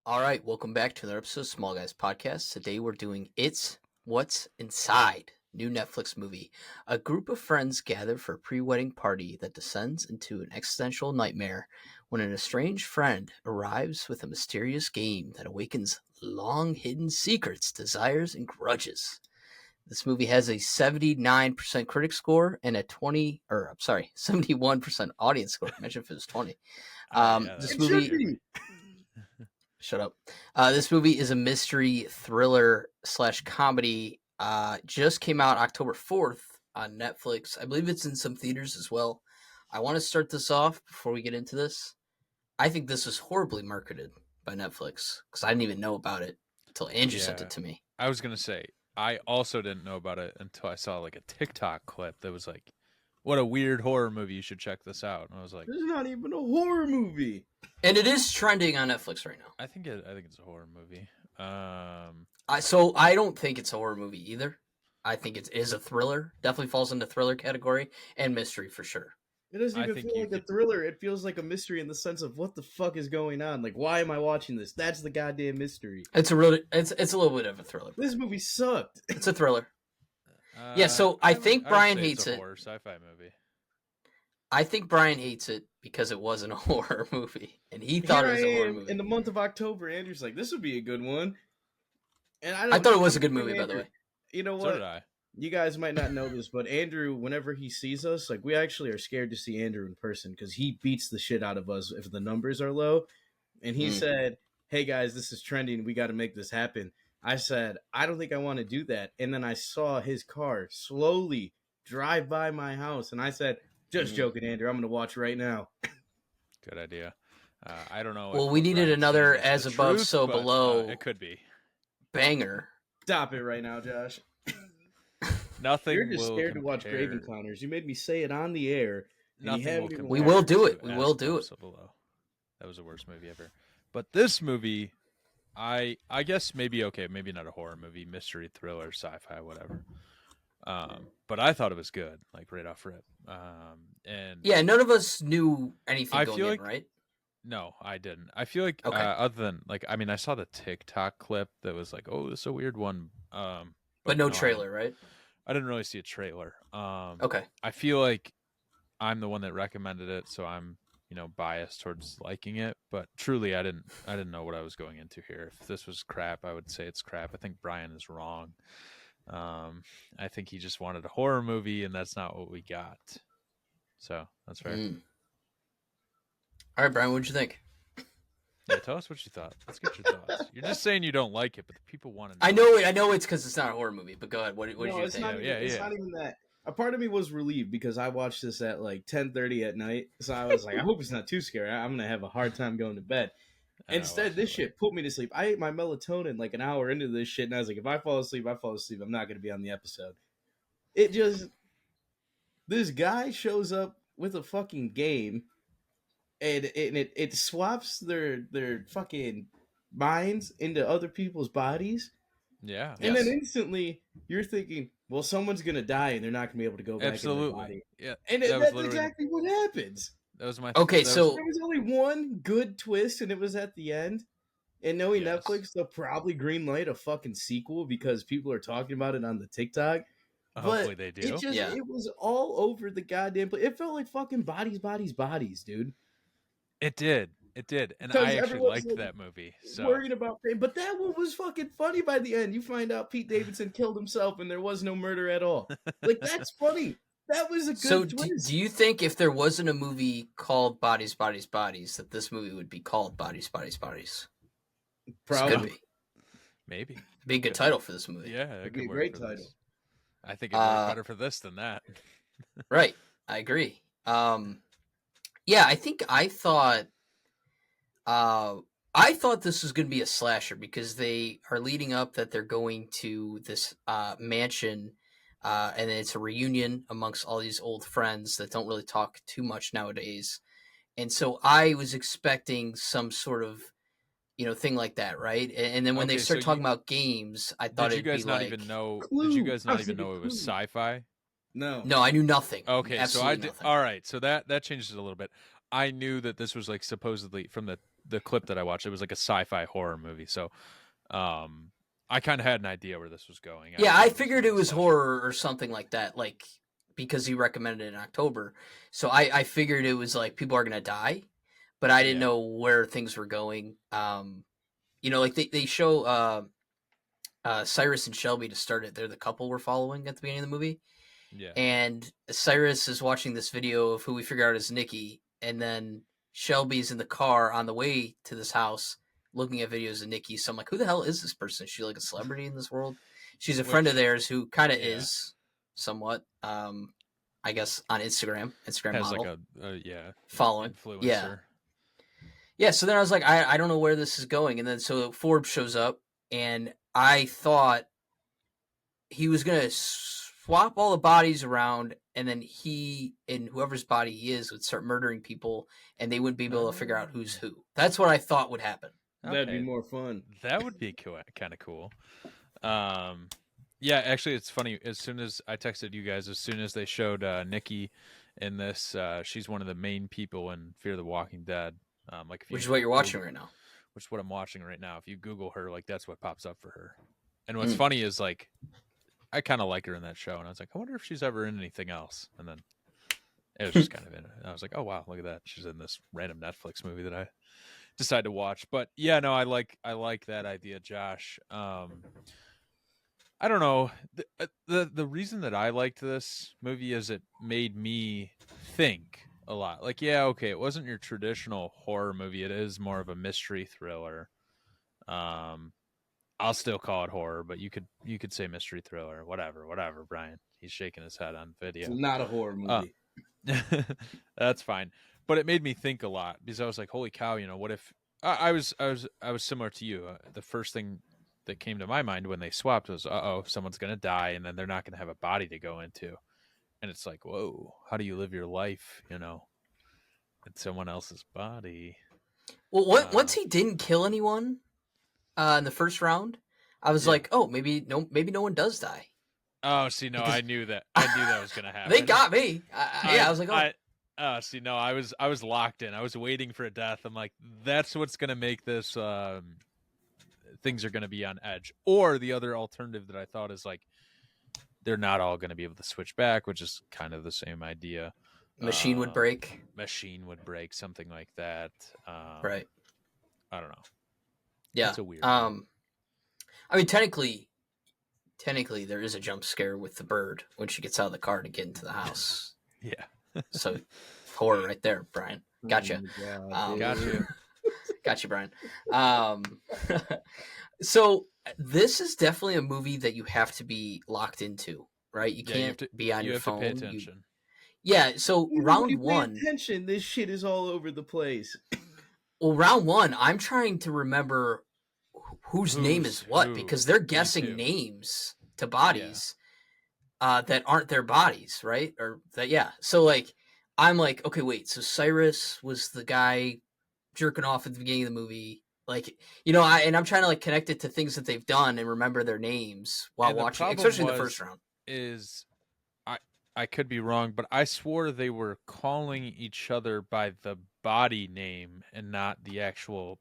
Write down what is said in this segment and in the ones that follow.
All right, welcome back to another episode of Small Guys Podcast. Today we're doing It's What's Inside, new Netflix movie. A group of friends gather for a pre-wedding party that descends into an existential nightmare when an estranged friend arrives with a mysterious game that awakens long-hidden secrets, desires, and grudges. This movie has a 79% critic score and a 71% audience score. Imagine if it was 20. This It should movie be. Shut up. This movie is a mystery thriller / comedy. Just came out October 4th on Netflix. I believe it's in some theaters as well. I want to start this off before we get into this. I think this was horribly marketed by Netflix because I didn't even know about it until Andrew sent it to me. I was going to say, I also didn't know about it until I saw like a TikTok clip that was like, what a weird horror movie. You should check this out. And I was like, This is not even a horror movie. And it is trending on Netflix right now. I think it's a horror movie. So I don't think it's a horror movie either. I think it is a thriller. Definitely falls into thriller category and mystery for sure. It doesn't even feel like a thriller. It feels like a mystery in the sense of what the fuck is going on. Like, why am I watching this? That's the goddamn mystery. It's a little bit of a thriller. This movie sucked. It's a thriller. Yeah, so I think Brian hates it. Horror sci-fi movie. I think Brian hates it because it wasn't a horror movie, and he thought it was a horror movie. In the month of October, Andrew's like, "This would be a good one," and I thought it was a good movie, by the way. You know what? So did I. You guys might not know this, but Andrew, whenever he sees us, like we actually are scared to see Andrew in person because he beats the shit out of us if the numbers are low. And he said, "Hey guys, this is trending. We got to make this happen." I said, "I don't think I want to do that." And then I saw his car slowly drive by my house, and I said, "Just joking, Andrew. I'm going to watch right now." Good idea. I don't know. Well, we needed another as above, so below. It could be Banger. Stop it right now, Josh. Nothing. You're just scared to watch Grave Encounters. You made me say it on the air. We will do it. We will do it. Below. That was the worst movie ever. But this movie, I guess maybe okay, maybe not a horror movie, mystery, thriller, sci-fi, whatever. But I thought it was good, like right off rip. And yeah, none of us knew anything going in, right? No, I didn't. I feel like other than like, I mean, I saw the TikTok clip that was like, "Oh, this is a weird one," but no trailer, right? I didn't really see a trailer. Okay. I feel like I'm the one that recommended it, so I'm biased towards liking it. But truly, I didn't know what I was going into here. If this was crap, I would say it's crap. I think Brian is wrong. I think he just wanted a horror movie, and that's not what we got. So that's fair. All right, Brian, what'd you think? Yeah, tell us what you thought. Let's get your thoughts. You're just saying you don't like it, but the people want to know. I know it's because it's not a horror movie, but go ahead. What did you think? It's not even that. A part of me was relieved because I watched this at like 10:30 at night. So I was like, I hope it's not too scary. I'm going to have a hard time going to bed. Instead, this shit put me to sleep. I ate my melatonin like an hour into this shit, and I was like, if I fall asleep, I fall asleep. I'm not going to be on the episode. This guy shows up with a fucking game, and it swaps their fucking minds into other people's bodies. Yeah. And then instantly, you're thinking, well, someone's going to die, and they're not going to be able to go back in their body. Yeah. And that's exactly what happens. That was my so there was only one good twist, and it was at the end. And knowing Netflix, they'll probably greenlight a fucking sequel because people are talking about it on the TikTok. Hopefully they do. It was all over the goddamn place. It felt like fucking bodies, dude. It did. And I actually liked that movie. So worrying about fame, but that one was fucking funny by the end. You find out Pete Davidson killed himself and there was no murder at all. Like, that's funny. That was a good twist. Do you think if there wasn't a movie called Bodies, Bodies, Bodies, that this movie would be called Bodies, Bodies, Bodies? Probably. Could be. Maybe. It'd be a good title for this movie. Yeah, it'd be a great title. I think it'd work better for this than that. Right. I agree. Yeah, I thought this was going to be a slasher because they are leading up that they're going to this mansion, and it's a reunion amongst all these old friends that don't really talk too much nowadays. And so I was expecting some sort of, thing like that, right? And then when they start talking about games, I thought it'd be like... Did you guys not even know it was sci-fi? No, I knew nothing. Okay, Absolutely so nothing. All right, so that changes it a little bit. I knew that this was like supposedly from the the clip that I watched, it was like a sci-fi horror movie. So I kind of had an idea where this was going. Yeah, I figured it was slasher. horror or something like that, like because he recommended it in October. So I figured it was like people are gonna die, but I didn't Yeah. know where things were going. Like they show Cyrus and Shelby to start it. They're the couple we're following at the beginning of the movie. Yeah. And Cyrus is watching this video of who we figure out is Nikki, and then Shelby's in the car on the way to this house looking at videos of Nikki. So I'm like, who the hell is this person? Is she like a celebrity in this world? She's a friend of theirs who kind of is somewhat, I guess, on Instagram Has model. like a following. influencer. Yeah. So then I was like, I don't know where this is going. And then so Forbes shows up, and I thought he was going to swap all the bodies around, and then he and whoever's body he is would start murdering people, and they wouldn't be able to figure out who's who. That's what I thought would happen. That'd be more fun. That would be kind of cool. Yeah, actually, it's funny. As soon as I texted you guys, as soon as they showed Nikki in this, she's one of the main people in Fear the Walking Dead. Like, which is what you're watching right now. Which is what I'm watching right now. If you Google her, like, that's what pops up for her. And what's funny is, like, I kind of like her in that show, and I was like, I wonder if she's ever in anything else. And then it was just kind of in it. And I was like, oh wow, look at that. She's in this random Netflix movie that I decided to watch. But yeah, no, I like that idea, Josh. I don't know. The reason that I liked this movie is it made me think a lot. Like, yeah, okay, it wasn't your traditional horror movie. It is more of a mystery thriller. I'll still call it horror, but you could say mystery thriller, whatever, Brian. He's shaking his head on video. It's not a horror movie. That's fine. But it made me think a lot because I was like, holy cow, what if I was similar to you. The first thing that came to my mind when they swapped was, someone's going to die and then they're not going to have a body to go into. And it's like, whoa, how do you live your life, in someone else's body? Well, once he didn't kill anyone in the first round, I was like, oh, maybe no one does die. Oh, see, no, I knew that was going to happen. They got me. I was like, oh. See, no, I was locked in. I was waiting for a death. I'm like, that's what's going to make this, things are going to be on edge. Or the other alternative that I thought is like, they're not all going to be able to switch back, which is kind of the same idea. Machine would break, something like that. Right. I don't know. Yeah. It's a weird I mean, technically there is a jump scare with the bird when she gets out of the car to get into the house. Yeah. So horror right there, Brian. Gotcha. Gotcha. Gotcha, Brian. So this is definitely a movie that you have to be locked into, right? You can't be on your phone. You have to pay attention. So round one. Attention, this shit is all over the place. Well, round one, I'm trying to remember whose name is what because they're guessing names to bodies that aren't their bodies, right? Or that, So like, I'm like, okay, wait. So Cyrus was the guy jerking off at the beginning of the movie. Like, I'm trying to like connect it to things that they've done and remember their names while watching, especially in the first round. I could be wrong, but I swore they were calling each other by the body name and not the actual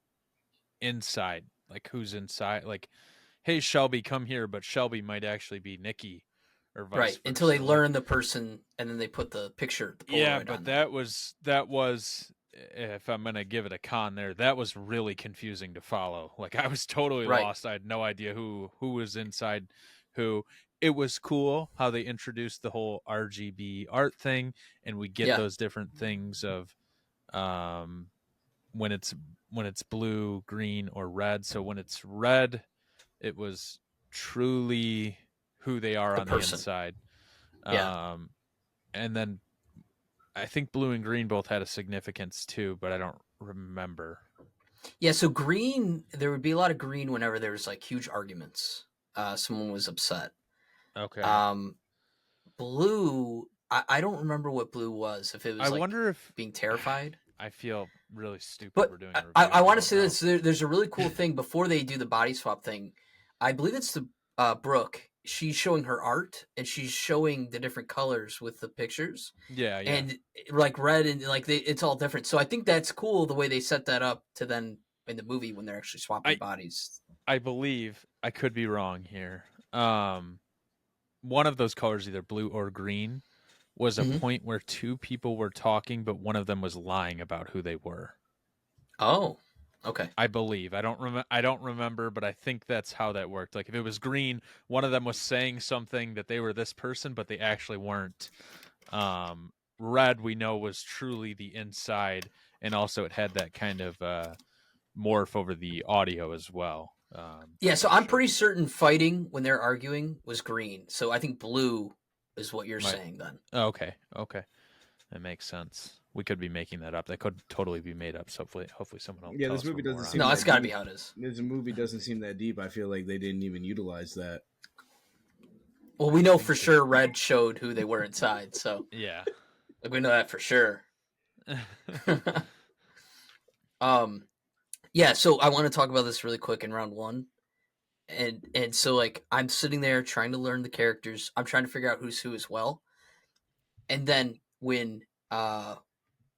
inside, like who's inside. Like, hey, Shelby, come here, but Shelby might actually be Nikki, or vice versa. Until they learn the person, and then they put the picture. The yeah, but that was. If I'm gonna give it a con there, that was really confusing to follow. Like, I was totally lost. I had no idea who was inside who. It was cool how they introduced the whole RGB art thing, and we get those different things of when it's blue, green, or red. So when it's red, it was truly who they are on the inside. And then I think blue and green both had a significance too, but I don't remember. Yeah, so green, there would be a lot of green whenever there was like huge arguments. Someone was upset. Okay. Blue, I don't remember what blue was. If it was, I wonder if being terrified. I feel really stupid. But we're doing a review. I want to say this. There's a really cool thing before they do the body swap thing. I believe it's the Brooke she's showing her art and she's showing the different colors with the pictures. Yeah, and like red and like it's all different. So I think that's cool the way they set that up to then in the movie when they're actually swapping bodies. I believe, I could be wrong here. One of those colors, either blue or green, was a point where two people were talking, but one of them was lying about who they were. Oh, okay. I believe. I don't remember, but I think that's how that worked. Like if it was green, one of them was saying something that they were this person, but they actually weren't. Red, we know, was truly the inside, and also it had that kind of morph over the audio as well. Yeah, so I'm pretty certain fighting when they're arguing was green. So I think blue is what you're saying then. Okay, that makes sense. We could be making that up. That could totally be made up. So hopefully someone else. Yeah, this movie doesn't seem. No, that's got to be how it is. This movie doesn't seem that deep. I feel like they didn't even utilize that. Well, we know for sure Red showed who they were inside. So yeah, like we know that for sure. Yeah, so I want to talk about this really quick in round one. And so like I'm sitting there trying to learn the characters. I'm trying to figure out who's who as well. And then when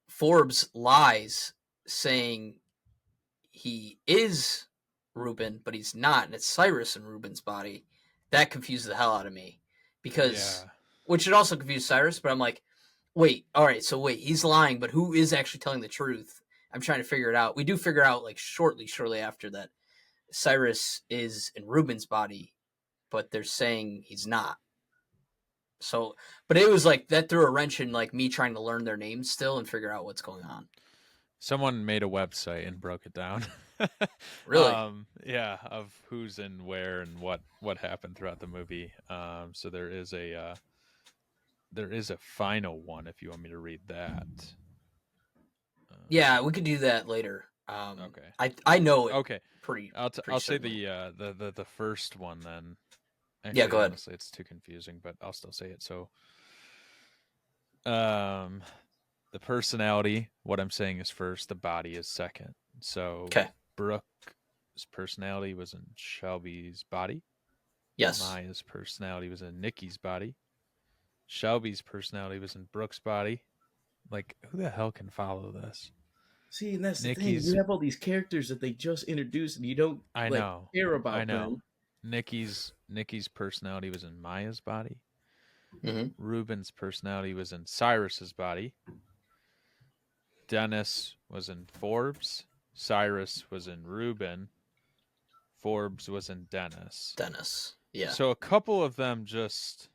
Forbes lies saying he is Ruben, but he's not, and it's Cyrus in Ruben's body, that confused the hell out of me. Because which it also confused Cyrus, but I'm like, wait, all right, so wait, he's lying, but who is actually telling the truth? I'm trying to figure it out. We do figure out like shortly after that Cyrus is in Ruben's body, but they're saying he's not. So, but it was like that threw a wrench in like me trying to learn their names still and figure out what's going on. Someone made a website and broke it down. Really? Yeah, of who's in where and what happened throughout the movie. So there is a final one if you want me to read that. Yeah, we could do that later. Okay. I know it. Okay. Pretty. I'll say the first one then. Actually, yeah, go ahead. Honestly, it's too confusing, but I'll still say it. So, the personality, what I'm saying is first. The body is second. So, okay. Brooke's personality was in Shelby's body. Yes. Maya's personality was in Nikki's body. Shelby's personality was in Brooke's body. Like, who the hell can follow this? See, and that's the thing. You have all these characters that they just introduced, and you don't care about them. Nikki's personality was in Maya's body. Mm-hmm. Ruben's personality was in Cyrus's body. Dennis was in Forbes. Cyrus was in Ruben. Forbes was in Dennis. Yeah. So a couple of them just...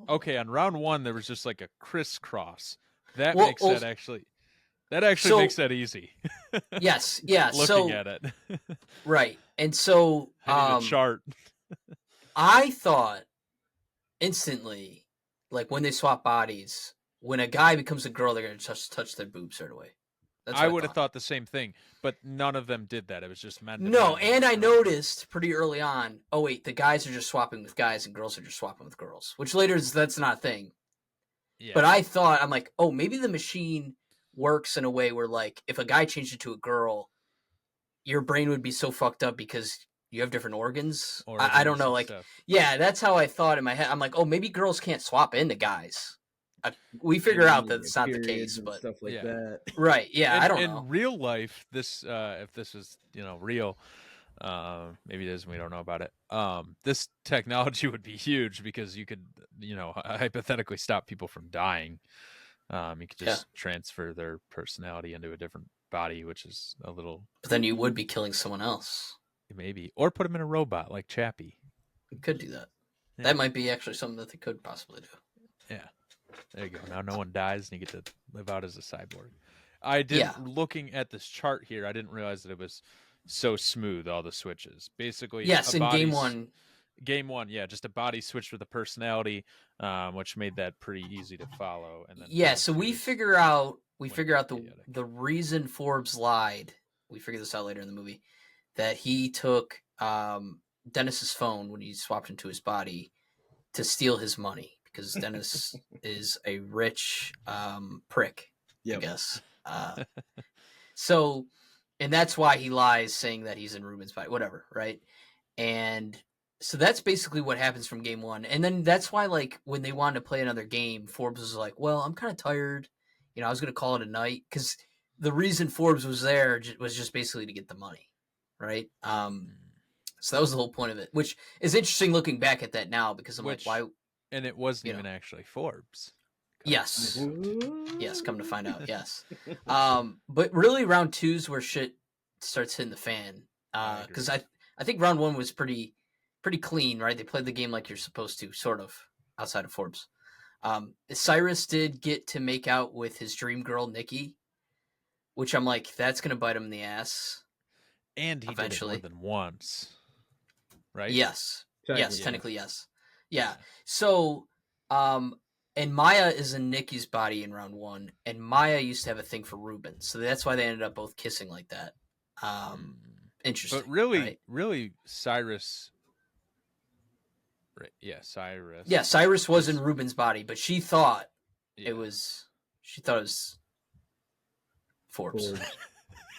Okay, on round one, there was just like a crisscross. That makes that actually... That actually makes that easy. Yes, yeah. Looking at it. Right. And so I need a chart. I thought instantly, like when they swap bodies, when a guy becomes a girl, they're gonna just touch their boobs right away. That's I would have thought the same thing, but none of them did that. It was just men. No, and I noticed pretty early on, oh wait, the guys are just swapping with guys and girls are just swapping with girls. Which later that's not a thing. Yeah. But I thought, I'm like, oh, maybe the machine works in a way where like if a guy changed it to a girl, your brain would be so fucked up because you have different organs. I don't know, like stuff. Yeah, that's how I thought in my head. I'm like, oh, maybe girls can't swap into guys. We figure out that it's not the case, but stuff like that. Right? Yeah, I don't know. In real life, this if this is real, maybe it is. And we don't know about it. This technology would be huge because you could hypothetically stop people from dying. You could just transfer their personality into a different body, which is a little... But then you would be killing someone else. Maybe. Or put them in a robot like Chappie. You could do that. Yeah. That might be actually something that they could possibly do. Yeah. There you go. Now no one dies and you get to live out as a cyborg. I did, looking at this chart here, I didn't realize that it was so smooth, all the switches. Basically, yes, in game one. Game one, yeah, just a body switch with a personality, which made that pretty easy to follow. And then so we figure out the reason Forbes lied. We figure this out later in the movie, that he took Dennis's phone when he swapped into his body to steal his money because Dennis is a rich prick, I guess. So, and that's why he lies, saying that he's in Ruben's body, whatever, right? And So that's basically what happens from game one. And then that's why, like, when they wanted to play another game, Forbes was like, well, I'm kind of tired. I was going to call it a night because the reason Forbes was there was just basically to get the money, right? So that was the whole point of it, which is interesting looking back at that now because I'm like, why? And it wasn't even actually Forbes. Yes. Yes, come to find out, yes. But really round two's where shit starts hitting the fan. Because I think round one was pretty clean, right? They played the game like you're supposed to, sort of, outside of Forbes. Cyrus did get to make out with his dream girl, Nikki, which I'm like, that's going to bite him in the ass. And he eventually did it more than once, right? Yes. Technically, yes. Yeah. So, and Maya is in Nikki's body in round one, and Maya used to have a thing for Ruben, so that's why they ended up both kissing like that. Interesting. But really, right? really, Cyrus. Right, yeah, Cyrus. Yeah, Cyrus was in Ruben's body, but she thought it was. She thought it was Forbes.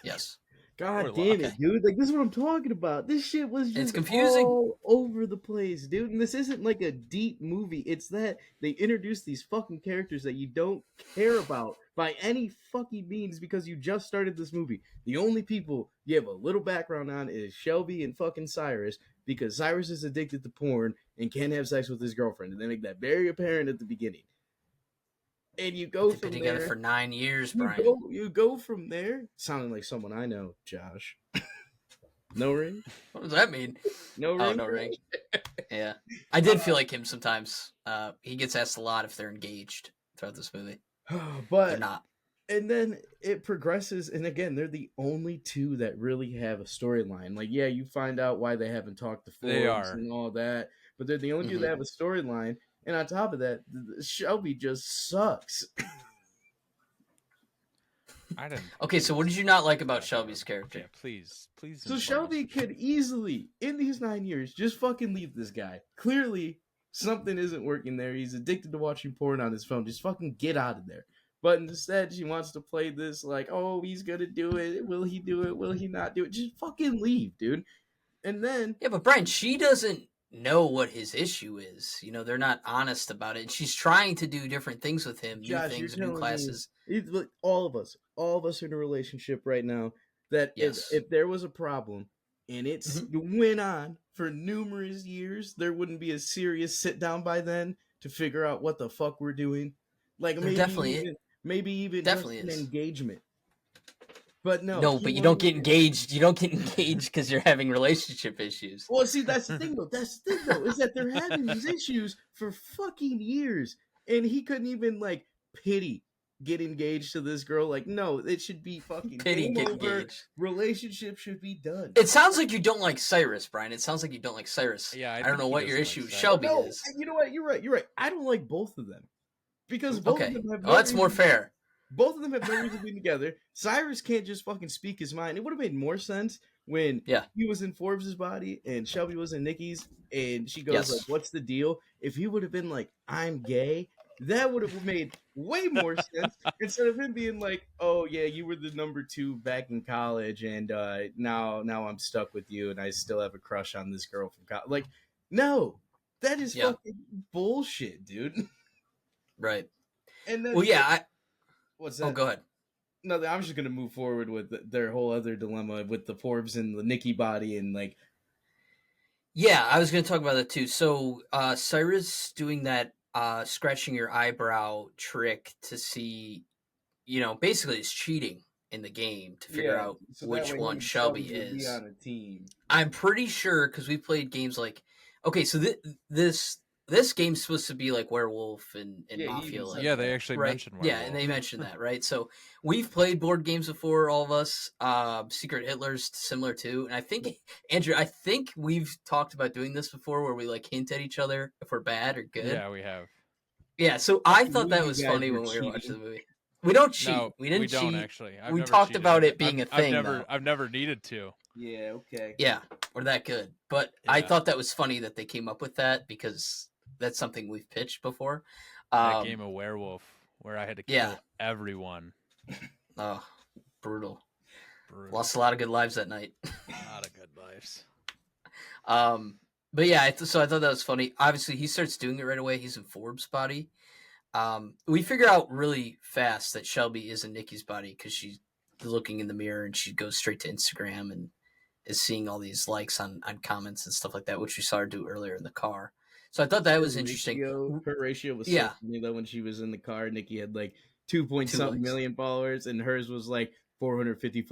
Yes. God damn it, dude. Like, this is what I'm talking about. This shit was just confusing. all over the place, dude. And this isn't like a deep movie. It's that they introduce these fucking characters that you don't care about by any fucking means because you just started this movie. The only people you have a little background on is Shelby and fucking Cyrus because Cyrus is addicted to porn and can't have sex with his girlfriend. And they make that very apparent at the beginning. And you go from there. Together for 9 years, Brian. You go from there, sounding like someone I know, Josh. No ring? What does that mean? No ring? Oh, no ring. Yeah. I did feel like him sometimes. He gets asked a lot if they're engaged throughout this movie. But they're not. And then it progresses, and again, they're the only two that really have a storyline. Like, yeah, you find out why they haven't talked to Forbes and all that, but they're the only two that have a storyline. And on top of that, Shelby just sucks. I didn't. Okay, so what did you not like about Shelby's character? Yeah, please. So Shelby could easily, in these 9 years, just fucking leave this guy. Clearly, something isn't working there. He's addicted to watching porn on his phone. Just fucking get out of there. But instead, she wants to play this like, oh, he's gonna do it. Will he do it? Will he not do it? Just fucking leave, dude. And then... Yeah, but Brian, she doesn't know what his issue is. They're not honest about it. And she's trying to do different things with him, Josh, new things, new classes. All of us are in a relationship right now that if there was a problem and it went on for numerous years, there wouldn't be a serious sit down by then to figure out what the fuck we're doing. Like maybe even definitely just an engagement. But no, but you don't get engaged. You don't get engaged because you're having relationship issues. Well, see, that's the thing, though. Is that they're having these issues for fucking years, and he couldn't even get engaged to this girl. Like, no, it should be fucking get engaged. Relationship should be done. It sounds like you don't like Cyrus, Brian. It sounds like you don't like Cyrus. Yeah, I don't know what your issue with Shelby is. You know what? You're right. I don't like both of them because both of them have. That's more fair. Both of them have no reason to be together. Cyrus can't just fucking speak his mind. It would have made more sense when he was in Forbes' body and Shelby was in Nikki's, and she goes like, "What's the deal?" If he would have been like, "I'm gay," that would have made way more sense instead of him being like, "Oh yeah, you were the number 2 back in college, and now I'm stuck with you, and I still have a crush on this girl from college." Like, no, that is fucking bullshit, dude. Right. And then, what's that? Oh, go ahead. No, I'm just gonna move forward with their whole other dilemma with the Forbes and the Nikki body and like. Yeah, I was gonna talk about that too. So Cyrus doing that scratching your eyebrow trick to see, basically it's cheating in the game to figure out which one Shelby is. Be on a team. I'm pretty sure because we played games like, okay, so this game's supposed to be like Werewolf and Mafia. They actually mentioned Werewolf. Yeah, and they mentioned that, right? So we've played board games before, all of us. Secret Hitler's similar too. And I think, Andrew, we've talked about doing this before where we hint at each other if we're bad or good. Yeah, we have. Yeah, so I thought that was funny when we were watching the movie. We don't cheat. No, we didn't cheat. We don't actually. We talked about it being a thing. I've never needed to. Yeah, okay. Yeah, we're that good. But I thought that was funny that they came up with that because that's something we've pitched before. That game of Werewolf where I had to kill everyone. Oh, brutal. Lost a lot of good lives that night. A lot of good lives. But yeah, so I thought that was funny. Obviously, he starts doing it right away. He's in Forbes' body. We figure out really fast that Shelby is in Nikki's body because she's looking in the mirror and she goes straight to Instagram and is seeing all these likes on comments and stuff like that, which we saw her do earlier in the car. So I thought that was interesting. Her ratio was Yeah. so funny though when she was in the car. Nikki had like 2.something likes. million followers, and hers was like 450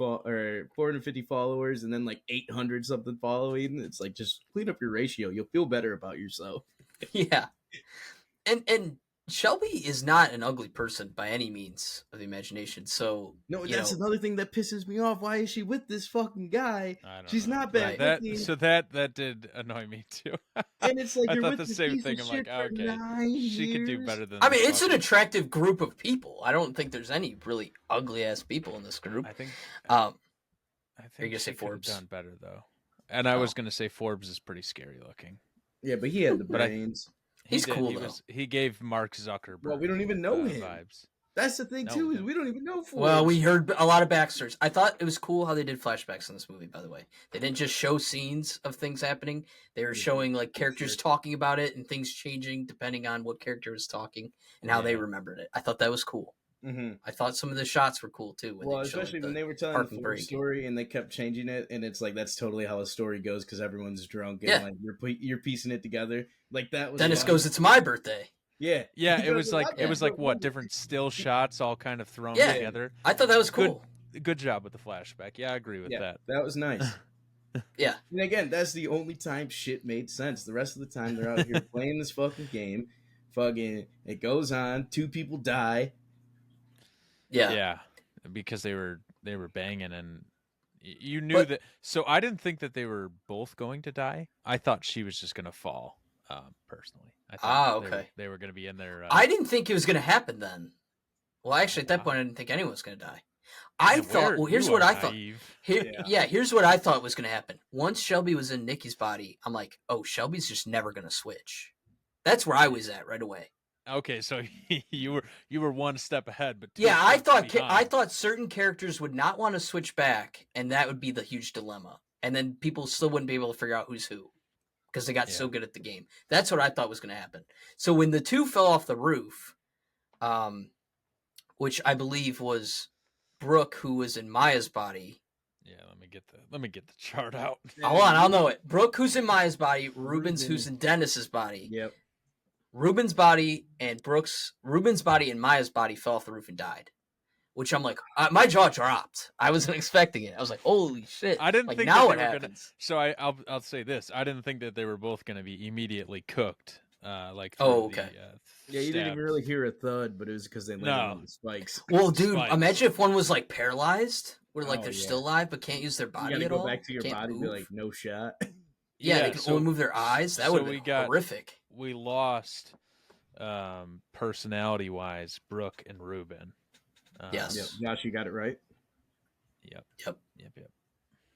followers, and then like 800 something following. It's like, just clean up your ratio. You'll feel better about yourself. Yeah, and Shelby is not an ugly person by any means of the imagination. So no, that's another thing that pisses me off. Why is she with this fucking guy? She's not bad. Right. So that did annoy me too. And it's like, I you're thought with the same thing. I'm like, okay, she could do better than. I mean, it's an attractive group of people. I don't think there's any really ugly ass people in this group. I think. Are you gonna she say Forbes? done better though, and I was gonna say Forbes is pretty scary looking. Yeah, but he had the brains. He's cool though. He gave Mark Zuckerberg. Well, we don't even know him. Vibes. That's the thing too, is we don't even know Forbes. Well, we heard a lot of backstories. I thought it was cool how they did flashbacks in this movie, by the way. They didn't just show scenes of things happening. They were showing like characters talking about it and things changing depending on what character was talking and how they remembered it. I thought that was cool. Mm-hmm. I thought some of the shots were cool too. Well, especially when they were telling the Ford story and they kept changing it, and it's like, that's totally how a story goes because everyone's drunk and like you're piecing it together. Like that was Dennis goes, "It's my birthday." Yeah. It was like what, different still shots all kind of thrown together. I thought that was cool. Good job with the flashback. Yeah, I agree with that. That was nice. Yeah. And again, that's the only time shit made sense. The rest of the time they're out here playing this fucking game. Fucking, it goes on. 2 people die. Yeah. Yeah. Because they were banging, and you knew that. So I didn't think that they were both going to die. I thought she was just going to fall. Personally, I thought okay. They were going to be in there. I didn't think it was going to happen then. Well, actually, at that point, I didn't think anyone was going to die. I thought. Well, here's what I thought. Here's what I thought was going to happen. Once Shelby was in Nikki's body, I'm like, oh, Shelby's just never going to switch. That's where I was at right away. Okay, so you were one step ahead, but I thought certain characters would not want to switch back, and that would be the huge dilemma. And then people still wouldn't be able to figure out who's who because they got so good at the game. That's what I thought was going to happen. So when the 2 fell off the roof, which I believe was Brooke, who was in Maya's body. Yeah, let me get the chart out. Hold on, I'll know it. Brooke, who's in Maya's body. Reuben's, who's in Dennis's body. Yep. Reuben's body and Maya's body fell off the roof and died. Which I'm like, my jaw dropped. I wasn't expecting it. I was like, holy shit. I didn't think now what happens. So I'll say this. I didn't think that they were both going to be immediately cooked. Okay. Yeah, you didn't even really hear a thud, but it was because they landed on the spikes. Well, dude, imagine if one was like paralyzed, where like they're still alive but can't use their body at all. You gotta go back to your body and be like, no shot. Yeah, they can only move their eyes. That would be horrific. We lost, personality-wise, Brooke and Reuben. Yes. Yep. Josh, you got it right. Yep.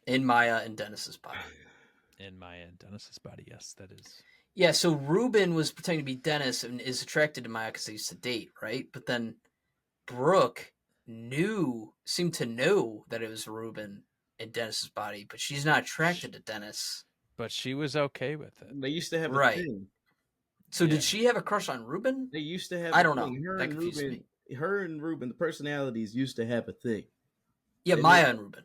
In Maya and Dennis's body. In Maya and Dennis's body, yes, that is. Yeah, so Reuben was pretending to be Dennis and is attracted to Maya because they used to date, right? But then Brooke seemed to know that it was Reuben in Dennis's body, but she's not attracted to Dennis. But she was okay with it. They used to have a thing. So did she have a crush on Reuben? They used to have. I don't know. That confused me. Her and Reuben, the personalities used to have a thing. Yeah, Maya and Reuben.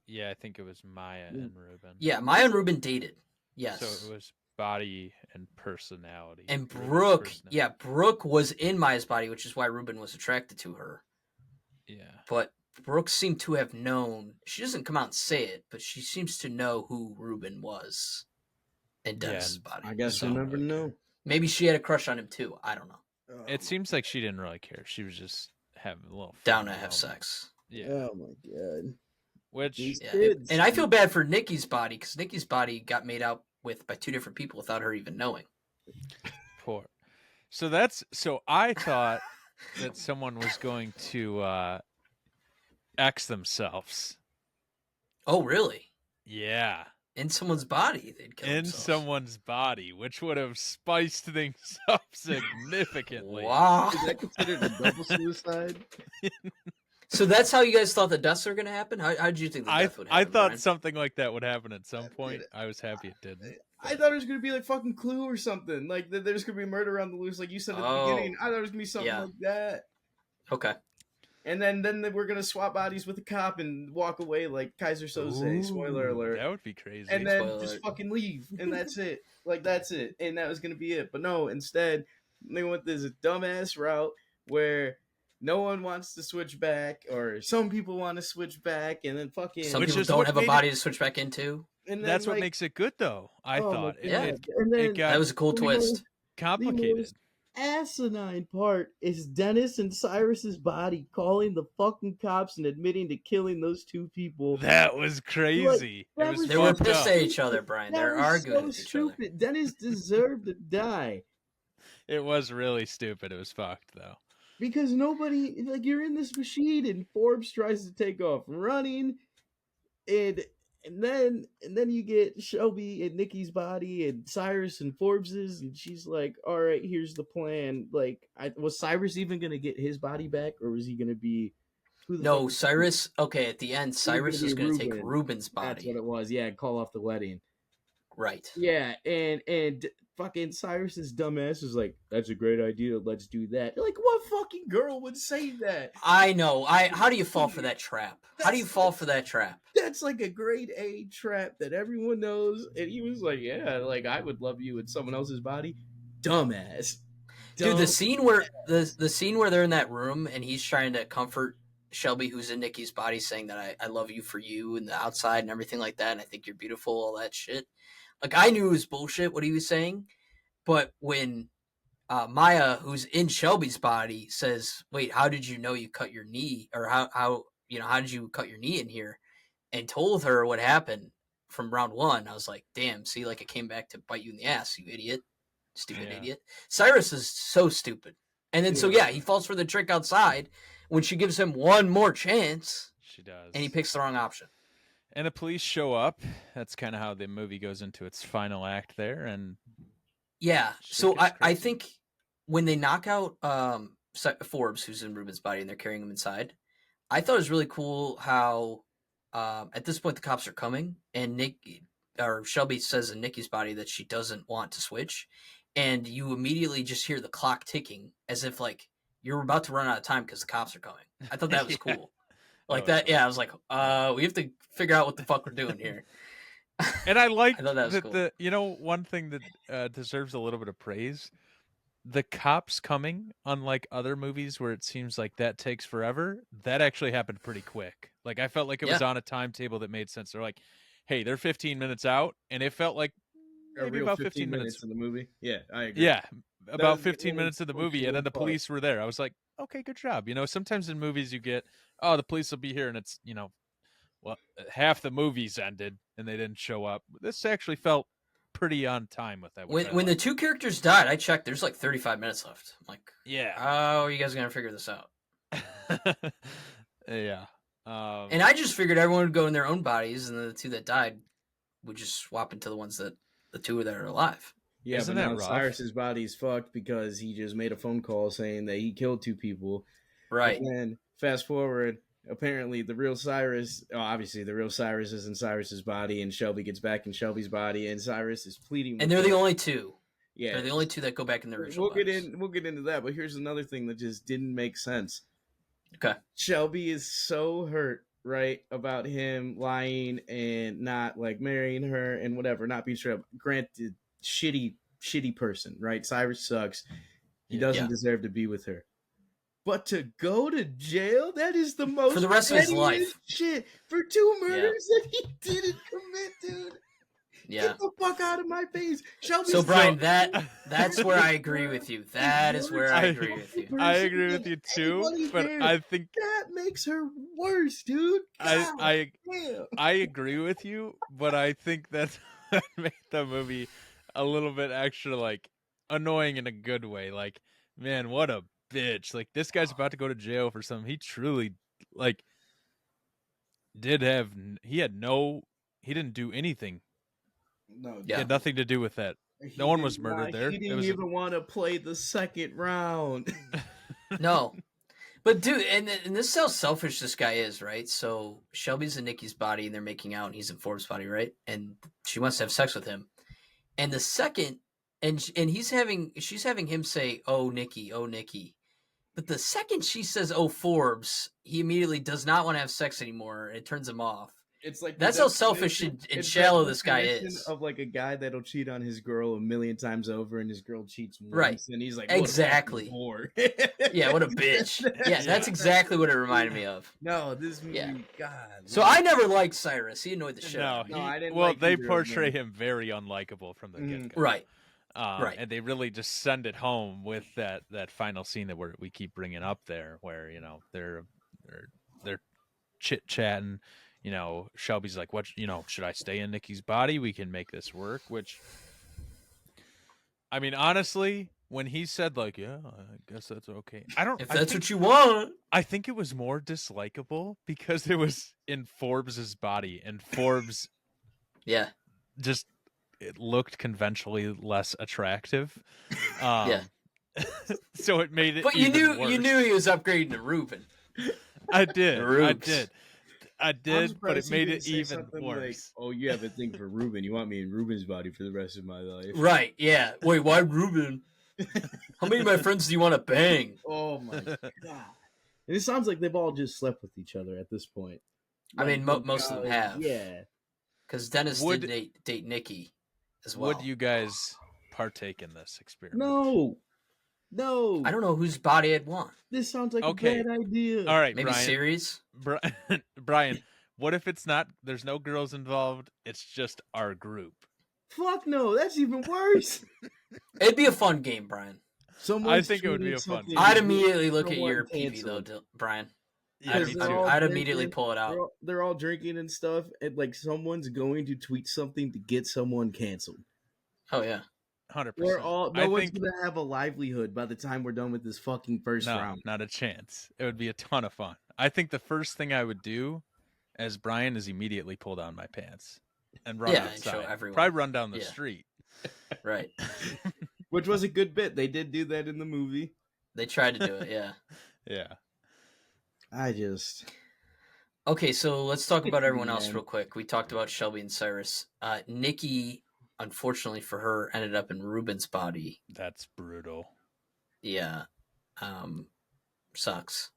Yeah, I think it was Maya and Reuben. Yeah, Maya and Reuben dated. Yes. So it was body and personality. And Brooke, Brooke was in Maya's body, which is why Reuben was attracted to her. Yeah. But Brooke seemed to have known. She doesn't come out and say it, but she seems to know who Reuben was in Dennis's body. I guess we'll never know. Maybe she had a crush on him too. I don't know. It seems like she didn't really care. She was just having a little fun down to have sex. Yeah. Oh my god. Which and I feel bad for Nikki's body because Nikki's body got made out with by 2 different people without her even knowing. Poor. So I thought that someone was going to X themselves. Oh, really? Yeah. In someone's body, they'd kill themselves. In someone's body, which would have spiced things up significantly. Wow. Is that considered a double suicide? So that's how you guys thought the deaths were going to happen? How did you think the death would happen, I thought Brian? something like that would happen at some point. I was happy it didn't. I thought it was gonna be like fucking Clue or something. Like there's gonna be murder on the loose, like you said at the beginning. I thought it was gonna be something like that. Okay. And then we're gonna swap bodies with the cop and walk away like Kaiser Soze. Spoiler alert. That would be crazy. And then Spoiler just alert. fucking leave, and that's it. Like that's it, and that was gonna be it. But no, instead they went this dumbass route where no one wants to switch back, or some people want to switch back, and then fucking Some people don't have a body to switch back into. And then, that's what makes it good, though. I thought and then it got that was a cool twist. Complicated. Asinine part is Dennis and Cyrus's body calling the fucking cops and admitting to killing those two people. That was crazy. Like, They were pissed at each other, Brian. They're arguing with each other. Dennis deserved to die. It was really stupid. It was fucked, though. Because nobody, like, you're in this machine and Forbes tries to take off running, and then you get Shelby and Nikki's body and Cyrus and Forbes's, and she's like, all right, here's the plan. Like, was Cyrus even going to get his body back, or was he going to be... No, Cyrus, okay, at the end, Cyrus is going to take Ruben's body. That's what it was, yeah, call off the wedding. Right. Yeah, and fucking Cyrus's dumbass is like, that's a great idea, let's do that. Like, what fucking girl would say that? I know. How do you fall for that trap? How do you fall for that trap? That's like a grade A trap that everyone knows. And he was like, yeah, like, I would love you in someone else's body. Dumbass. Dude, the scene where the scene where they're in that room and he's trying to comfort Shelby, who's in Nikki's body, saying that I love you for you and the outside and everything like that, and I think you're beautiful, all that shit. Like, I knew it was bullshit what he was saying, but when Maya, who's in Shelby's body, says, wait, how did you know you cut your knee? Or how did you cut your knee in here? And told her what happened from round one, I was like, damn, see, like, it came back to bite you in the ass, you idiot. Stupid idiot. Cyrus is so stupid. And then, so yeah, he falls for the trick outside when she gives him one more chance. She does. And he picks the wrong option. And the police show up. That's kind of how the movie goes into its final act there. And yeah, so I think when they knock out Forbes, who's in Ruben's body, and they're carrying him inside, I thought it was really cool how at this point the cops are coming, and Shelby says in Nikki's body that she doesn't want to switch, and you immediately just hear the clock ticking as if like you're about to run out of time because the cops are coming. I thought that was cool. Like that, yeah. I was like, we have to figure out what the fuck we're doing here. And I like that cool. One thing that deserves a little bit of praise: the cops coming. Unlike other movies where it seems like that takes forever, that actually happened pretty quick. Like, I felt like it was on a timetable that made sense. They're like, "Hey, they're 15 minutes out," and it felt like maybe about 15 minutes in the movie. Yeah, I agree. Yeah, about 15 minutes of the movie, and then the police were there. I was like, okay, good job. Sometimes in movies you get, the police will be here, and it's, well, half the movie's ended, and they didn't show up. This actually felt pretty on time with that. When the two characters died, I checked, there's like 35 minutes left. I'm like, yeah. How are you guys going to figure this out? Yeah. And I just figured everyone would go in their own bodies, and the two that died would just swap into the two that are alive. Yeah, Isn't but that now rough? Cyrus's body's fucked because he just made a phone call saying that he killed two people. Right. And then fast forward, apparently the real Cyrus, obviously the real Cyrus is in Cyrus's body, and Shelby gets back in Shelby's body, and Cyrus is pleading. And they're the only two. Yeah, they're the only two that go back in the original. We'll get into that, but here's another thing that just didn't make sense. Okay. Shelby is so hurt, right, about him lying and not like marrying her and whatever, not being straight up. Granted, shitty person, right? Cyrus sucks. He doesn't deserve to be with her. But to go to jail, that is the most for the rest of his life shit for two murders that he didn't commit, dude. Yeah. Get the fuck out of my face. Shelby's so Brian, that's where I agree with you. That is where I agree with you. I agree with you too, but I think that makes her worse, dude. I agree with you, but I think that made the movie a little bit extra like annoying in a good way. Like, man, what a bitch. Like, this guy's about to go to jail for something he truly like he didn't do anything. No, he had nothing to do with that. No one was murdered there. He didn't even want to play the second round. No. But dude, and this is how selfish this guy is, right? So Shelby's in Nikki's body and they're making out and he's in Forbes' body, right? And she wants to have sex with him. And the second and she's having him say, "Oh Nikki, oh Nikki." But the second she says, "Oh Forbes," he immediately does not want to have sex anymore. It turns him off. It's like that's how selfish and shallow this guy is. Of like a guy that'll cheat on his girl a million times over, and his girl cheats once, right? And he's like, exactly. Yeah, what a bitch. Yeah, that's exactly what it reminded me of. No, this movie, God. So I never liked Cyrus. He annoyed the shit. No, I didn't. Well, like they portray him very unlikable from the get-go. Right. Right, and they really just send it home with that final scene that we keep bringing up there, where they're chit chatting. Shelby's like, "What? Should I stay in Nikki's body? We can make this work." Which, I mean, honestly, when he said like, "Yeah, I guess that's okay," If that's what you want. I think it was more dislikable because it was in Forbes's body, and Forbes, just. It looked conventionally less attractive. So it made it. But you knew he was upgrading to Ruben. I did, but it made it even worse. Like, oh, you have a thing for Ruben. You want me in Ruben's body for the rest of my life. Right, yeah. Wait, why Ruben? How many of my friends do you want to bang? Oh my God. And it sounds like they've all just slept with each other at this point. I mean, most of them have. Yeah. Because Dennis did date Nikki as well. Would you guys partake in this experiment? No. I don't know whose body I'd want. This sounds like a bad idea. All right, maybe Brian. series. Brian, what if it's not? There's no girls involved. It's just our group. Fuck no, that's even worse. It'd be a fun game, Brian. I think it would be a fun game. I'd immediately look at your PV though, Brian. Yeah, me too. I'd immediately pull it out. They're all drinking and stuff, and like someone's going to tweet something to get someone canceled. Oh yeah, 100%. No one's gonna have a livelihood by the time we're done with this fucking first round. Not a chance. It would be a ton of fun. I think the first thing I would do, as Brian, is immediately pull down my pants and run outside. And show everyone. Probably run down the street. Right. Which was a good bit. They did do that in the movie. They tried to do it. Yeah. Yeah. Okay, so let's talk about everyone else real quick. We talked about Shelby and Cyrus. Nikki, unfortunately for her, ended up in Ruben's body. That's brutal. Yeah. Sucks.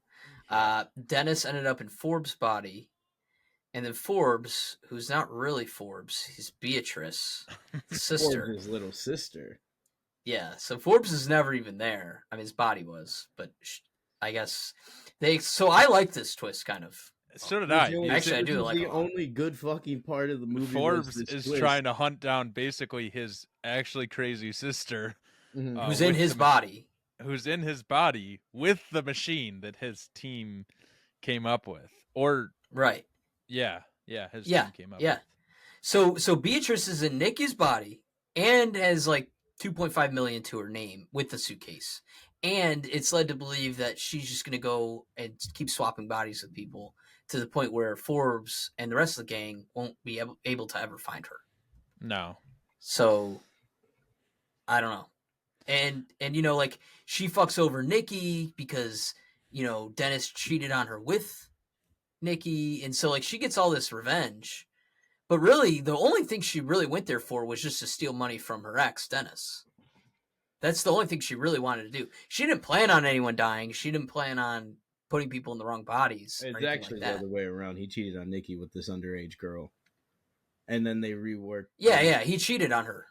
Dennis ended up in Forbes' body. And then Forbes, who's not really Forbes, he's Beatrice, sister. Forbes' little sister. Yeah, so Forbes is never even there. I mean, his body was, but I guess So I like this twist, kind of. So did I. Actually, I do like it. The only good fucking part of the movie. Forbes is trying to hunt down basically his actually crazy sister, who's in his body. Who's in his body with the machine that his team came up with, or right? Yeah, his team came up. Yeah. With. So Beatrice is in Nikki's body and has like 2.5 million to her name with the suitcase. And it's led to believe that she's just going to go and keep swapping bodies with people to the point where Forbes and the rest of the gang won't be able to ever find her. No. So, I don't know. And like, she fucks over Nikki because, Dennis cheated on her with Nikki. And so, like, she gets all this revenge. But really, the only thing she really went there for was just to steal money from her ex, Dennis. That's the only thing she really wanted to do. She didn't plan on anyone dying. She didn't plan on putting people in the wrong bodies. It's actually the other way around. He cheated on Nikki with this underage girl. And then they reworked. Yeah. He cheated on her.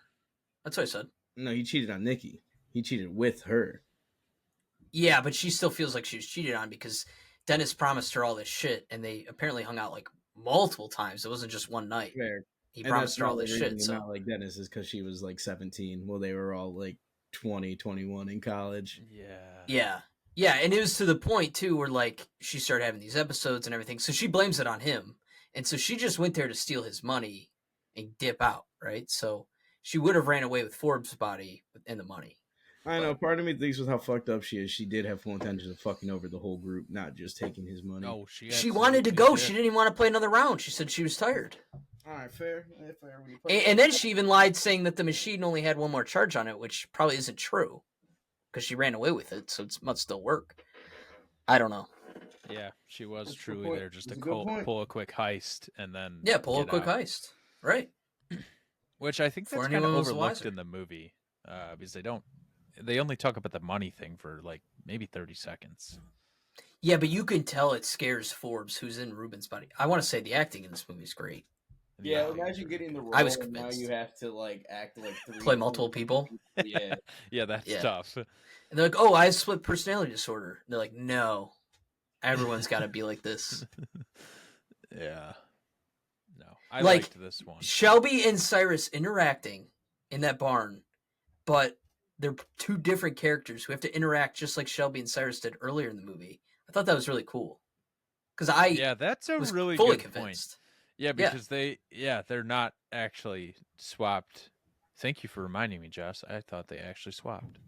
That's what I said. No, he cheated on Nikki. He cheated with her. Yeah, but she still feels like she was cheated on because Dennis promised her all this shit, and they apparently hung out like multiple times. It wasn't just one night. Fair. He promised her all this shit. So not like Dennis is because she was like 17. Well, they were all like 20, 21 in college. Yeah. And it was to the point too where like she started having these episodes and everything. So she blames it on him. And so she just went there to steal his money and dip out, right? So she would have ran away with Forbes' body and the money. I know. Part of me thinks with how fucked up she is, she did have full intention of fucking over the whole group, not just taking his money. No, she wanted to go. Did. She didn't even want to play another round. She said she was tired. All right, fair. And then she even lied saying that the machine only had one more charge on it, which probably isn't true because she ran away with it, so it must still work. I don't know. Yeah, she was That's a good truly point. there just to That's a good point. pull a quick heist and then Yeah, pull a get quick out. heist. Right. Which I think Before that's kind of anyone was overlooked wiser. in the movie because they only talk about the money thing for like maybe 30 seconds. Yeah, but you can tell it scares Forbes, who's in Ruben's body. I want to say the acting in this movie is great. And the Yeah, acting is imagine really getting the good. I was role and now convinced. you have to like act like three Play multiple people. Yeah. Yeah, that's Yeah. tough. And they're like, "Oh, I have split personality disorder." And they're like, "No, everyone's got to be like this." Yeah. No, I Like, liked this one. Shelby and Cyrus interacting in that barn, but they're two different characters who have to interact just like Shelby and Cyrus did earlier in the movie. I thought that was really cool because I Yeah, that's a was really fully good point. convinced. Yeah, because they're not actually swapped. Thank you for reminding me, Jess. I thought they actually swapped.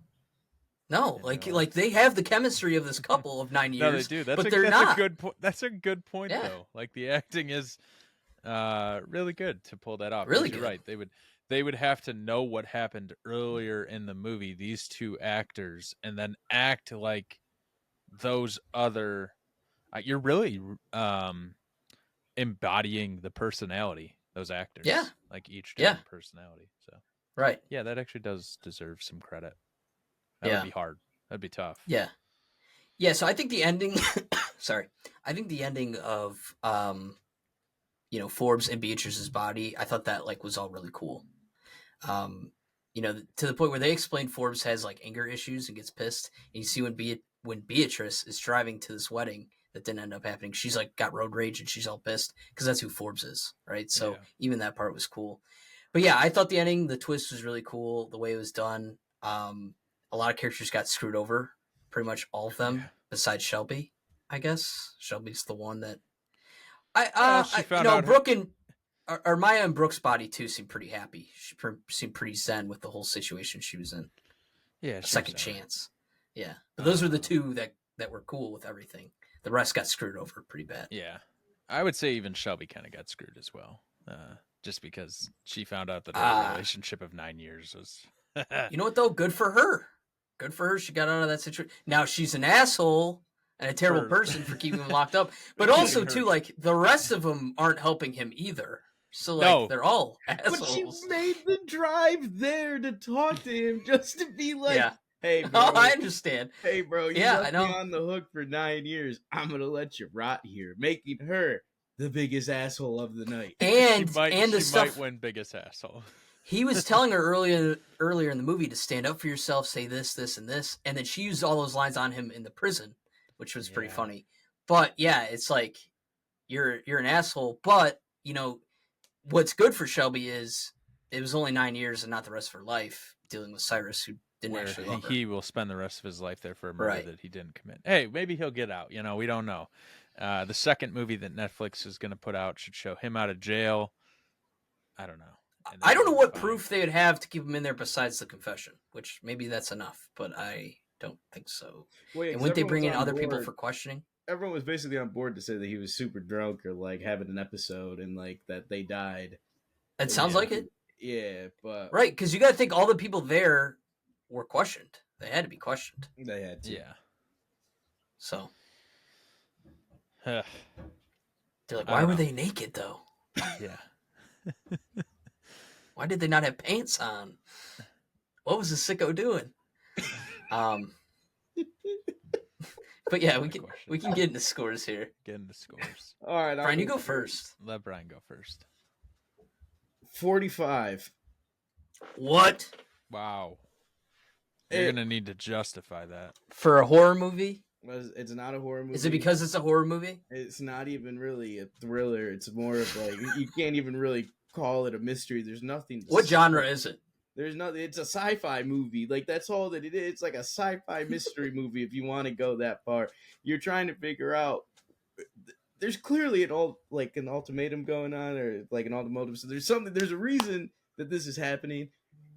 No, like they have the chemistry of this couple of 9 years. No, they do. But they're not. A good point. That's a good point, Yeah. though. Like the acting is really good to pull that off. Really You're good. right. They would have to know what happened earlier in the movie, these two actors, and then act like those other. You're really embodying the personality, those actors. Yeah. Like each Yeah. different personality. So Right. yeah, that actually does deserve some credit. That would be hard. That'd be tough. Yeah. Yeah, so I think the ending sorry. I think the ending of Forbes and Beatrice's body, I thought that like was all really cool. To the point where they explain Forbes has like anger issues and gets pissed, and you see when Beatrice is driving to this wedding that didn't end up happening, she's like got road rage and she's all pissed because that's who Forbes is, right? So even that part was cool. But yeah, I thought the ending, the twist was really cool, the way it was done. A lot of characters got screwed over, pretty much all of them, besides Shelby. I guess Shelby's the one that Brooke and or Maya and Brooke's body too seemed pretty happy. She seemed pretty zen with the whole situation she was in. Yeah, a second chance. Yeah, but those were the two that were cool with everything. The rest got screwed over pretty bad. Yeah, I would say even Shelby kind of got screwed as well, just because she found out that her relationship of 9 years was. You know what though? Good for her. Good for her. She got out of that situation. Now she's an asshole and a terrible person for keeping him locked up. But also too, like the rest of them aren't helping him either. So like they're all assholes. But she made the drive there to talk to him just to be like, "Hey, bro, I understand. Hey, bro, you left me on the hook for 9 years. I'm gonna let you rot here," making her the biggest asshole of the night. And she might win biggest asshole. He was telling her earlier in the movie to stand up for yourself, say this, this, and this, and then she used all those lines on him in the prison, which was pretty funny. But yeah, it's like you're an asshole. But what's good for Shelby is it was only 9 years and not the rest of her life dealing with Cyrus, who didn't actually love her. He will spend the rest of his life there for a murder that he didn't commit. Hey, maybe he'll get out. We don't know. The second movie that Netflix is going to put out should show him out of jail. I don't know. I don't know what proof they would have to keep him in there besides the confession, which maybe that's enough, but I don't think so. And wouldn't they bring in other people for questioning? Everyone was basically on board to say that he was super drunk or like having an episode and like that they died. It sounds like it. Yeah, but right, because you got to think all the people there were questioned. They had to be questioned. They had to. Yeah. So they're like, why were they naked though? Yeah. Why did they not have pants on? What was the sicko doing? But yeah, we can get into scores here. Get into scores. All right, Brian, you go first. Let Brian go first. 45. What? Wow. You're gonna need to justify that for a horror movie. It's not a horror movie. Is it because it's a horror movie? It's not even really a thriller. It's more of like you can't even really call it a mystery. There's nothing. What genre is it? There's nothing. It's a sci-fi movie. Like that's all that it is. It's like a sci-fi mystery movie. If you want to go that far, you're trying to figure out. There's clearly an ultimatum going on, or like an automotive. So there's something. There's a reason that this is happening,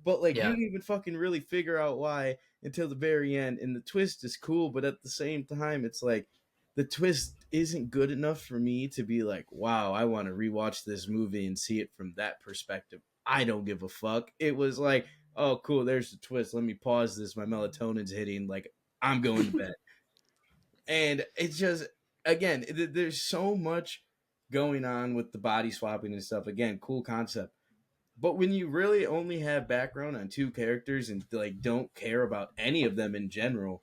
but like you don't even fucking really figure out why until the very end. And the twist is cool, but at the same time, it's like the twist isn't good enough for me to be like, wow, I want to rewatch this movie and see it from that perspective. I don't give a fuck. It was like, oh, cool, there's the twist. Let me pause this. My melatonin's hitting. Like, I'm going to bed. And it's just, again, there's so much going on with the body swapping and stuff. Again, cool concept. But when you really only have background on two characters and like don't care about any of them in general,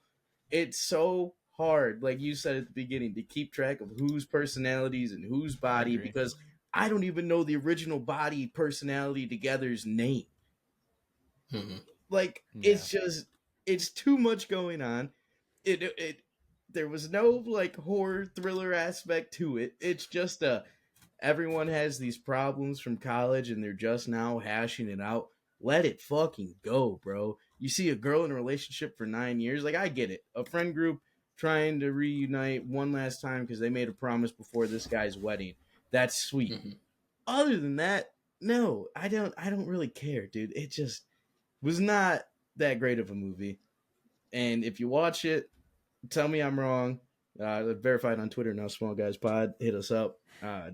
it's so hard, like you said at the beginning, to keep track of whose personalities and whose body, because I don't even know the original body personality together's name. Mm-hmm. Like it's too much going on. It there was no like horror thriller aspect to it. It's just everyone has these problems from college and they're just now hashing it out. Let it fucking go, bro. You see a girl in a relationship for 9 years, like I get it. A friend group trying to reunite one last time because they made a promise before this guy's wedding. That's sweet. Mm-hmm. Other than that, no, I don't really care, dude. It just was not that great of a movie. And if you watch it, tell me I'm wrong. Verified on Twitter now, Small Guys Pod. Hit us up.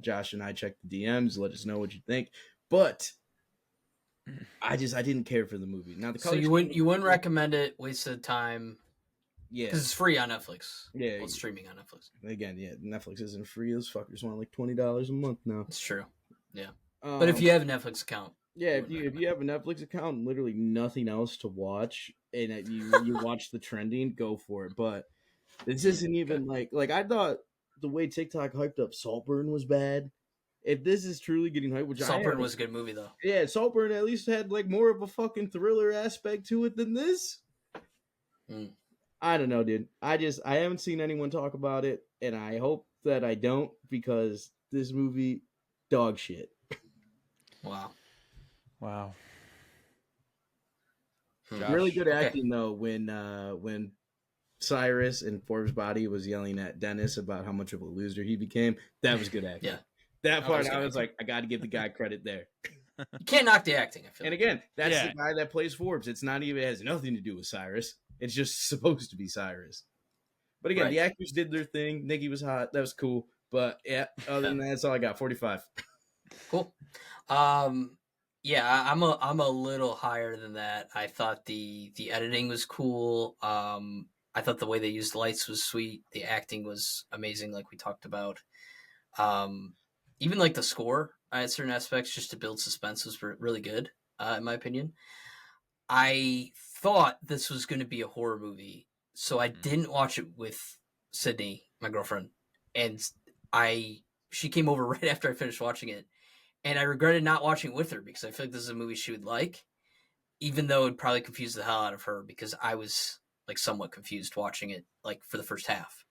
Josh and I check the DMs. Let us know what you think. But I didn't care for the movie. Now the so you wouldn't recommend it? Wasted time. Yeah, because it's free on Netflix. Yeah, well, it's streaming on Netflix. Again, yeah, Netflix isn't free. Those fuckers want like $20 a month now. It's true. Yeah, but if you have a Netflix account, yeah, if you have a Netflix account and literally nothing else to watch, and you watch the trending, go for it. But this isn't even like I thought the way TikTok hyped up Saltburn was bad. If this is truly getting hyped, which Saltburn was a good movie though. Yeah, Saltburn at least had like more of a fucking thriller aspect to it than this. I don't know, dude. I haven't seen anyone talk about it, and I hope that I don't, because this movie, dog shit. Wow. Really good acting though when Cyrus in Forbes' Body was yelling at Dennis about how much of a loser he became. That was good acting. Yeah. That part I was like, I got to give the guy credit there. You can't knock the acting, I feel. And again, that's the guy that plays Forbes. It's not even, it has nothing to do with Cyrus. It's just supposed to be Cyrus. But again, the actors did their thing. Nikki was hot. That was cool. But yeah, other than that, that's all I got. 45. Cool. Yeah, I'm a little higher than that. I thought the editing was cool. I thought the way they used lights was sweet. The acting was amazing, like we talked about. Even like the score at certain aspects, just to build suspense, was really good, in my opinion. I thought this was going to be a horror movie, so I didn't watch it with Sydney, my girlfriend, and she came over right after I finished watching it, and I regretted not watching it with her because I feel like this is a movie she would like, even though it would probably confuse the hell out of her because I was like somewhat confused watching it like for the first half.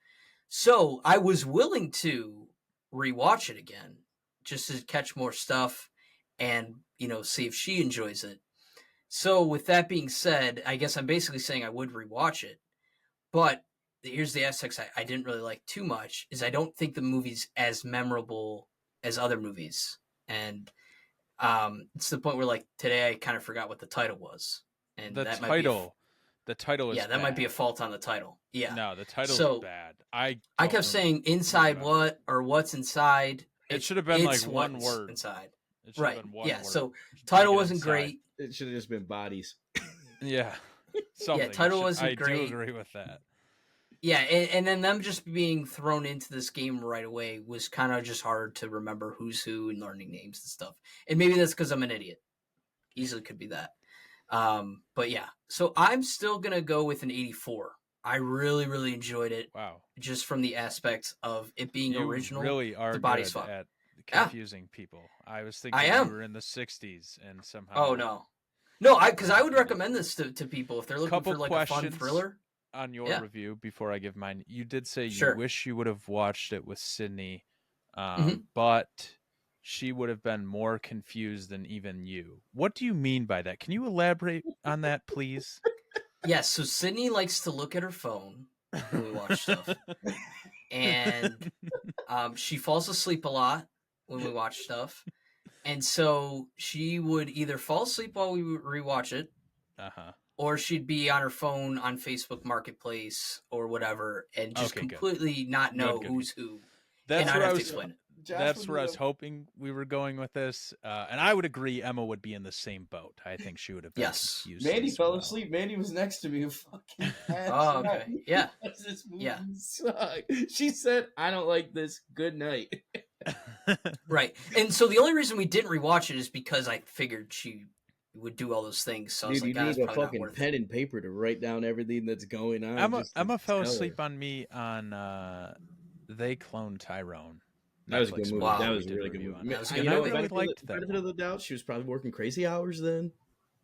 So I was willing to rewatch it again just to catch more stuff and, see if she enjoys it. So with that being said, I guess I'm basically saying I would rewatch it. But here's the aspects I didn't really like too much is I don't think the movie's as memorable as other movies. And it's the point where like today I kind of forgot what the title was. And the that title. The title is that might be a fault on the title. Yeah. No, the title is bad. I kept saying inside what or what's inside. It should have been like one word. Inside. It should have been one word. So title wasn't great. It should have just been bodies. Yeah. Something. Title wasn't great. I do agree with that. Yeah, and then them just being thrown into this game right away was kind of just hard to remember who's who and learning names and stuff. And maybe that's because I'm an idiot. Easily could be that. But yeah, so I'm still going to go with an 84. I really, really enjoyed it. Wow. Just from the aspect of it being original. You really are the body good swap. at confusing people. I was thinking you were in the 60s and somehow... Oh, no. No, because I would recommend this to people if they're looking for like a fun thriller. On your review, before I give mine, you did say you wish you would have watched it with Sydney, but she would have been more confused than even you. What do you mean by that? Can you elaborate on that, please? Yes, so Sydney likes to look at her phone when we watch stuff. And she falls asleep a lot when we watch stuff. And so she would either fall asleep while we rewatch it, or she'd be on her phone on Facebook Marketplace or whatever, and just completely not know who's who. That's and what I'd have to explain it. That's where I was hoping we were going with this. And I would agree Emma would be in the same boat. I think she would have been Yes. confused. Mandy as fell well. asleep. Mandy was next to me and fucking passed Oh, out. okay. Yeah. This movie Yeah. sucked. She said, I don't like this. Good night. Right. And so the only reason we didn't rewatch it is because I figured she would do all those things. So I was Dude, like, you it's need a probably not fucking worth pen it. and paper to write down everything that's going on. Emma fell tell asleep her. on me on They Cloned Tyrone. That was a good Netflix movie. Wow. That we was a did really good review movie. on. That was a You good know, movie. I really benefit, liked of, that benefit of one. the doubt, she was probably working crazy hours then.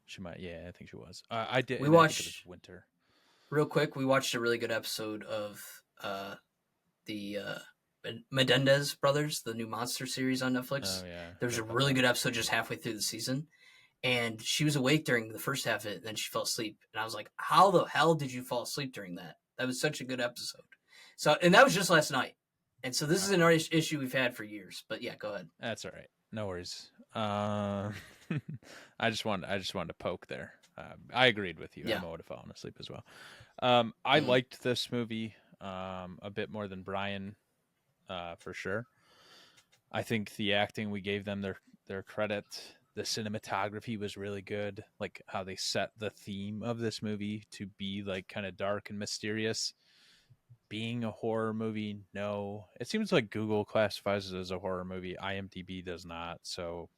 She might, yeah, I think she was. I did. We and I think watched- it was winter. Real quick, we watched a really good episode of the Menendez Brothers, the new monster series on Netflix. Oh yeah, There's a really good episode just halfway through the season. And she was awake during the first half of it, and then she fell asleep. And I was like, how the hell did you fall asleep during that? That was such a good episode. So, and that was just last night. And so this is an issue we've had for years. But yeah, go ahead. That's all right. No worries. I just wanted to poke there. I agreed with you. Yeah. Emma would have fallen asleep as well. I liked this movie a bit more than Brian, for sure. I think the acting, we gave them their credit. The cinematography was really good. Like how they set the theme of this movie to be like kind of dark and mysterious. Being a horror movie, no. It seems like Google classifies it as a horror movie. IMDb does not. So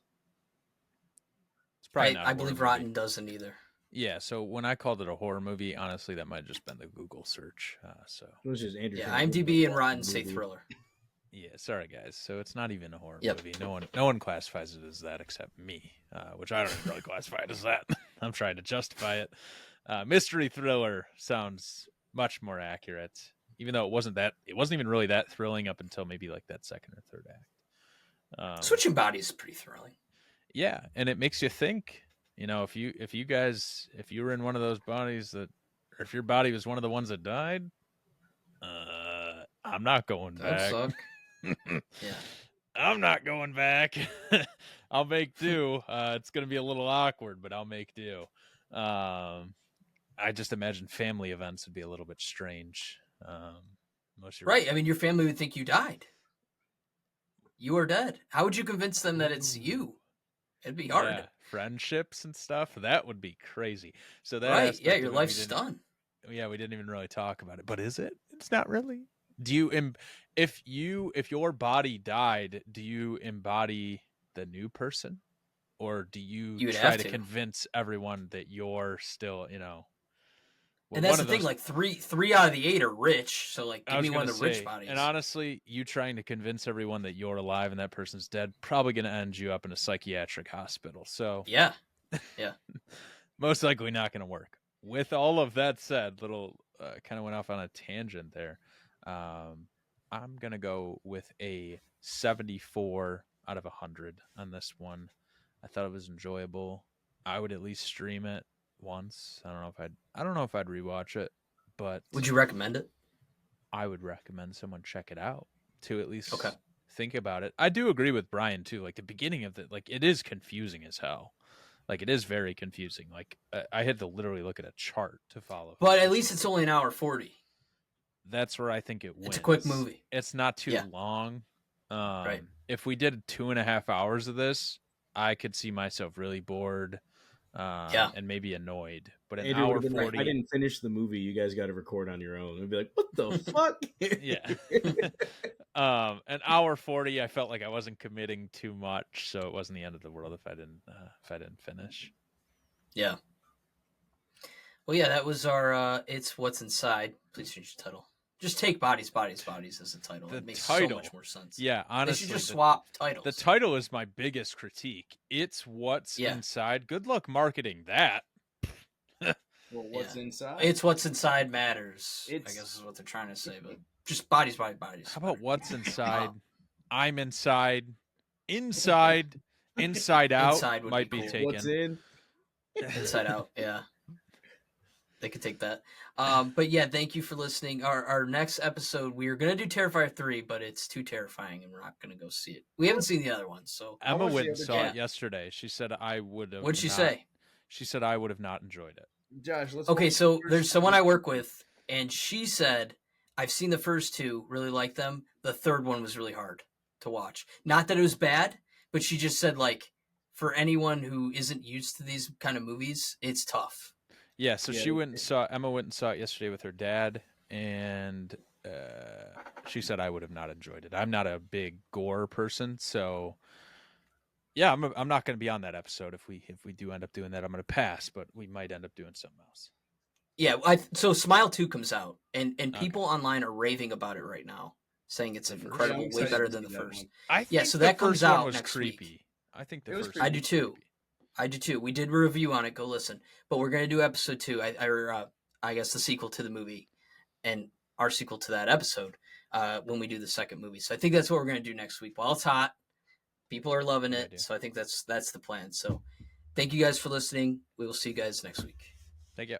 it's probably not. I believe Rotten doesn't either. Yeah. So when I called it a horror movie, honestly, that might have just been the Google search. So It was just Andrew. Yeah, trying to IMDb do and a Rotten fucking say movie. thriller. yeah, sorry guys. So it's not even a horror Yep. movie. No one classifies it as that except me, which I don't even really classify it as that. I'm trying to justify it. Mystery thriller sounds much more accurate. Even though it wasn't even really that thrilling up until maybe like that second or third act. Switching bodies is pretty thrilling. Yeah, and it makes you think. You know, if you were in one of those bodies that, or if your body was one of the ones that died, I'm not going back. That would suck. Yeah. I'm not going back. I'll make do. It's gonna be a little awkward, but I'll make do. I just imagine family events would be a little bit strange. Right. I mean, your family would think you died. You are dead. How would you convince them that it's you? It'd be hard. Yeah, friendships and stuff. That would be crazy. So that Right. aspect Yeah, of your it, life's done. Yeah, we didn't even really talk about it. But is it? It's not really. Do you if your body died, do you embody the new person, or do you would try have to to. convince everyone that you're still, And that's the thing, like 3 out of the 8 are rich, so like I give was me one gonna of the rich say, bodies. And honestly, you trying to convince everyone that you're alive and that person's dead, probably going to end you up in a psychiatric hospital. So Yeah. most likely not going to work. With all of that said, little kind of went off on a tangent there. I'm going to go with a 74 out of 100 on this one. I thought it was enjoyable. I would at least stream it once. I don't know if I'd rewatch it, but Would you recommend it? I would recommend someone check it out to at least Okay. think about it. I do agree with Brian too. Like the beginning of it, like it is confusing as hell. Like it is very confusing. Like I had to literally look at a chart to follow. But at least it's only an hour 40. That's where I think it wins. It's a quick movie. It's not too Yeah. long. Right. If we did 2.5 hours of this, I could see myself really bored. And maybe annoyed. But an Andrew hour would've been like, 40. I didn't finish the movie. You guys got to record on your own. It'd be like, what the fuck? Yeah. An hour 40, I felt like I wasn't committing too much, so it wasn't the end of the world if I didn't finish. Yeah. Well, yeah, that was our It's What's Inside. Please change the title. Just take Bodies, Bodies, Bodies as the title. The It makes title. so much more sense. Yeah, They honestly, should just swap titles. the title is my biggest critique. It's What's Inside. Good luck marketing that. Well, what's inside? It's What's Inside matters. I It's- guess is what they're trying to say, but just Bodies, Bodies, Bodies. How about What's Inside? I'm inside. Inside. Inside Out Inside would might be be cool. taken. What's in? Inside Out, yeah. They could take that. But yeah, thank you for listening. Our next episode, we are going to do Terrifier 3, but it's too terrifying and we're not going to go see it. We haven't seen the other ones, so. Emma watched the went and other saw day. it yesterday. She said I would have. What'd she say? She said I would have not enjoyed it. Josh, let's Okay, watch so the first there's one. someone I work with, and she said, I've seen the first 2, really like them. The third one was really hard. to watch. Not that it was bad, but she just said like for anyone who isn't used to these kind of movies, it's tough. Yeah, so Yeah, she went and saw Emma went and saw it yesterday with her dad, and she said I would have not enjoyed it. I'm not a big gore person, so yeah, I'm not going to be on that episode. If we do end up doing that, I'm going to pass, but we might end up doing something else. Yeah, so Smile 2 comes out, and Okay. people online are raving about it right now, saying it's The first? incredible, I'm way excited better to than the see that first. one. I Yeah, think so the that comes first one out was next creepy. week. I think the It was first creepy. I one do was too. creepy. I do too. We did a review on it. Go listen. But we're gonna do episode 2. I guess the sequel to the movie, and our sequel to that episode when we do the second movie. So I think that's what we're gonna do next week. While it's hot, people are loving Good it. idea. So I think that's the plan. So thank you guys for listening. We will see you guys next week. Thank you.